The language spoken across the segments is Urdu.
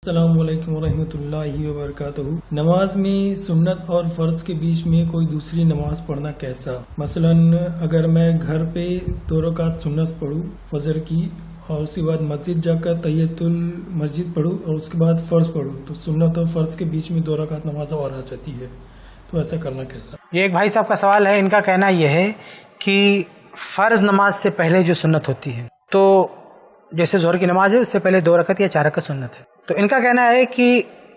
السلام علیکم ورحمۃ اللہ وبرکاتہ۔ نماز میں سنت اور فرض کے بیچ میں کوئی دوسری نماز پڑھنا کیسا؟ مثلا اگر میں گھر پہ 2 رکعت سنت پڑھوں فجر کی اور اس کے بعد مسجد جا کر تحیۃ المسجد پڑھوں اور اس کے بعد فرض پڑھوں تو سنت اور فرض کے بیچ میں 2 رکعت نماز اور آ جاتی ہے، تو ایسا کرنا کیسا؟ یہ ایک بھائی صاحب کا سوال ہے۔ ان کا کہنا یہ ہے کہ فرض نماز سے پہلے جو سنت ہوتی ہے، تو جیسے ظہر کی نماز ہے اس سے پہلے 2 رکعت یا 4 رکعت سنت ہے، تو ان کا کہنا ہے کہ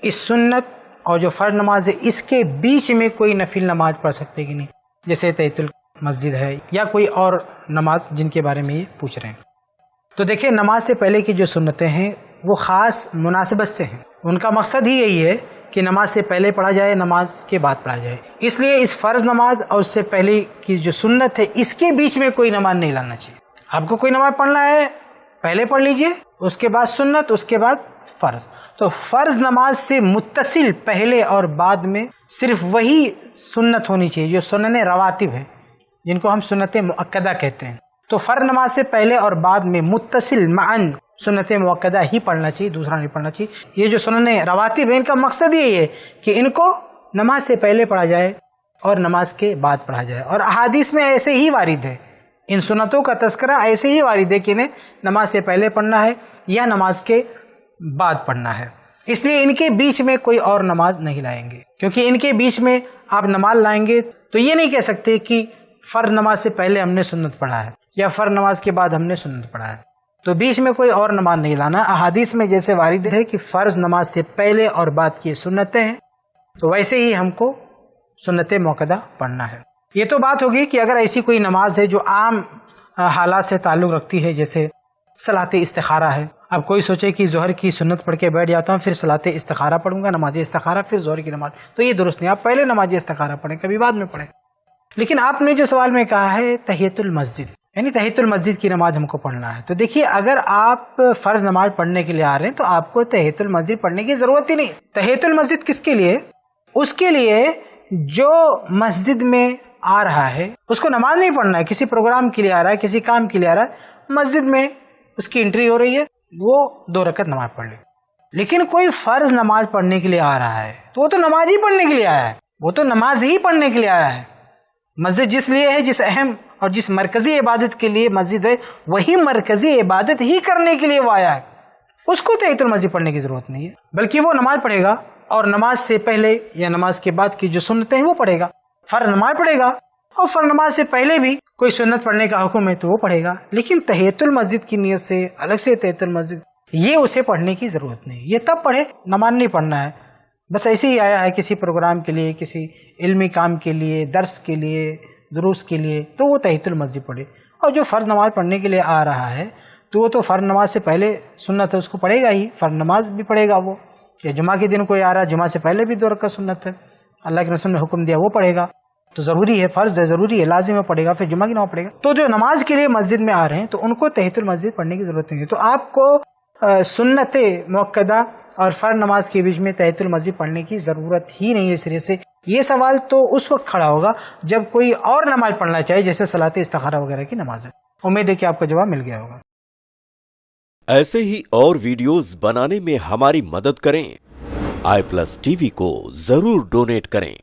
اس سنت اور جو فرض نماز ہے اس کے بیچ میں کوئی نفل نماز پڑھ سکتے کہ نہیں، جیسے تحیۃ المسجد ہے یا کوئی اور نماز جن کے بارے میں یہ پوچھ رہے ہیں۔ تو دیکھیں، نماز سے پہلے کی جو سنتیں ہیں وہ خاص مناسبت سے ہیں، ان کا مقصد ہی یہی ہے کہ نماز سے پہلے پڑھا جائے، نماز کے بعد پڑھا جائے۔ اس لیے اس فرض نماز اور اس سے پہلے کی جو سنت ہے اس کے بیچ میں کوئی نماز نہیں لانا چاہیے۔ آپ کو کوئی نماز پڑھنا ہے پہلے پڑھ لیجئے، اس کے بعد سنت، اس کے بعد فرض۔ تو فرض نماز سے متصل پہلے اور بعد میں صرف وہی سنت ہونی چاہیے جو سنن رواتب ہے، جن کو ہم سنت مؤکدہ کہتے ہیں۔ تو فرض نماز سے پہلے اور بعد میں متصل معاً سنت مؤکدہ ہی پڑھنا چاہیے، دوسرا نہیں پڑھنا چاہیے۔ یہ جو سنن رواتب ہے ان کا مقصد یہی ہے کہ ان کو نماز سے پہلے پڑھا جائے اور نماز کے بعد پڑھا جائے، اور احادیث میں ایسے ہی وارد ہے، ان سنتوں کا تذکرہ ایسے ہی وارد ہے کہ انہیں نماز سے پہلے پڑھنا ہے یا نماز کے بعد پڑھنا ہے۔ اس لیے ان کے بیچ میں کوئی اور نماز نہیں لائیں گے، کیونکہ ان کے بیچ میں آپ نماز لائیں گے تو یہ نہیں کہہ سکتے کہ فرض نماز سے پہلے ہم نے سنت پڑھا ہے یا فرض نماز کے بعد ہم نے سنت پڑھا ہے، تو بیچ میں کوئی اور نماز نہیں لانا۔ احادیث میں جیسے وارد ہے کہ فرض نماز سے پہلے اور بعد کی سنتیں ہیں، تو ویسے ہی ہم کو سنت موقدہ پڑھنا ہے۔ یہ تو بات ہوگی کہ اگر ایسی کوئی نماز ہے جو عام حالات سے تعلق رکھتی ہے، جیسے صلاۃ استخارہ ہے، اب کوئی سوچے کہ ظہر کی سنت پڑھ کے بیٹھ جاتا ہوں پھر صلاۃ استخارہ پڑھوں گا، نماز استخارہ پھر ظہر کی نماز، تو یہ درست نہیں۔ آپ پہلے نماز استخارہ پڑھیں، کبھی بعد میں پڑھیں۔ لیکن آپ نے جو سوال میں کہا ہے تحیۃ المسجد، یعنی تحیۃ المسجد کی نماز ہم کو پڑھنا ہے، تو دیکھیے اگر آپ فرض نماز پڑھنے کے لیے آ رہے ہیں تو آپ کو تحیۃ المسجد پڑھنے کی ضرورت ہی نہیں۔ تحیۃ المسجد کس کے لیے؟ اس کے لیے جو مسجد میں آ رہا ہے اس کو نماز نہیں پڑھنا ہے، کسی پروگرام کے لیے آ رہا ہے، کسی کام کے لیے آ رہا ہے، مسجد میں اس کی انٹری ہو رہی ہے، وہ 2 رکعت نماز پڑھ لے۔ لیکن کوئی فرض نماز پڑھنے کے لیے آ رہا ہے تو وہ تو نماز ہی پڑھنے کے لیے آیا ہے، وہ تو نماز ہی پڑھنے کے لیے آیا ہے۔ مسجد جس لیے ہے، جس اہم اور جس مرکزی عبادت کے لیے مسجد ہے، وہی مرکزی عبادت ہی کرنے کے لیے وہ آیا ہے، اس کو تحیۃ المسجد پڑھنے کی ضرورت نہیں ہے، بلکہ وہ نماز پڑھے گا اور نماز سے پہلے یا نماز کے بعد کی جو سنتیں ہیں وہ پڑھے گا، فرض نماز پڑھے گا، اور فرض نماز سے پہلے بھی کوئی سنت پڑھنے کا حکم ہے تو وہ پڑھے گا، لیکن تحیۃ المسجد کی نیت سے الگ سے تحیۃ المسجد یہ اسے پڑھنے کی ضرورت نہیں، یہ تب پڑھے، نماز نہیں پڑھنا ہے، بس ایسے ہی آیا ہے کسی پروگرام کے لیے، کسی علمی کام کے لیے، درس کے لیے، دروس کے لیے، تو وہ تحیۃ المسجد پڑھے۔ اور جو فرض نماز پڑھنے کے لیے آ رہا ہے تو وہ تو فرض نماز سے پہلے سنت ہے، اس کو پڑھے گا ہی، فرض نماز بھی پڑھے گا وہ، یا جمعہ کے دن کوئی آ رہا ہے، جمعہ سے پہلے بھی 2 رکعت سنت ہے، اللہ کے رسول نے حکم دیا وہ پڑھے گا، تو ضروری ہے، فرض ہے، ضروری ہے، لازم ہے، پڑھے گا، پھر جمعہ کی نماز پڑھے گا۔ تو جو نماز کے لیے مسجد میں آ رہے ہیں تو ان کو تحیۃ المسجد پڑھنے کی ضرورت نہیں ہے، تو آپ کو سنت مؤکدہ اور فرض نماز کے بیچ میں تحیۃ المسجد پڑھنے کی ضرورت ہی نہیں ہے سرے سے۔ یہ سوال تو اس وقت کھڑا ہوگا جب کوئی اور نماز پڑھنا چاہیے، جیسے صلاۃ استخارہ وغیرہ کی نماز ہے۔ امید ہے کہ آپ کا جواب مل گیا ہوگا۔ ایسے ہی اور ویڈیوز بنانے میں ہماری مدد کریں، i+ TV کو ضرور ڈونیٹ کریں۔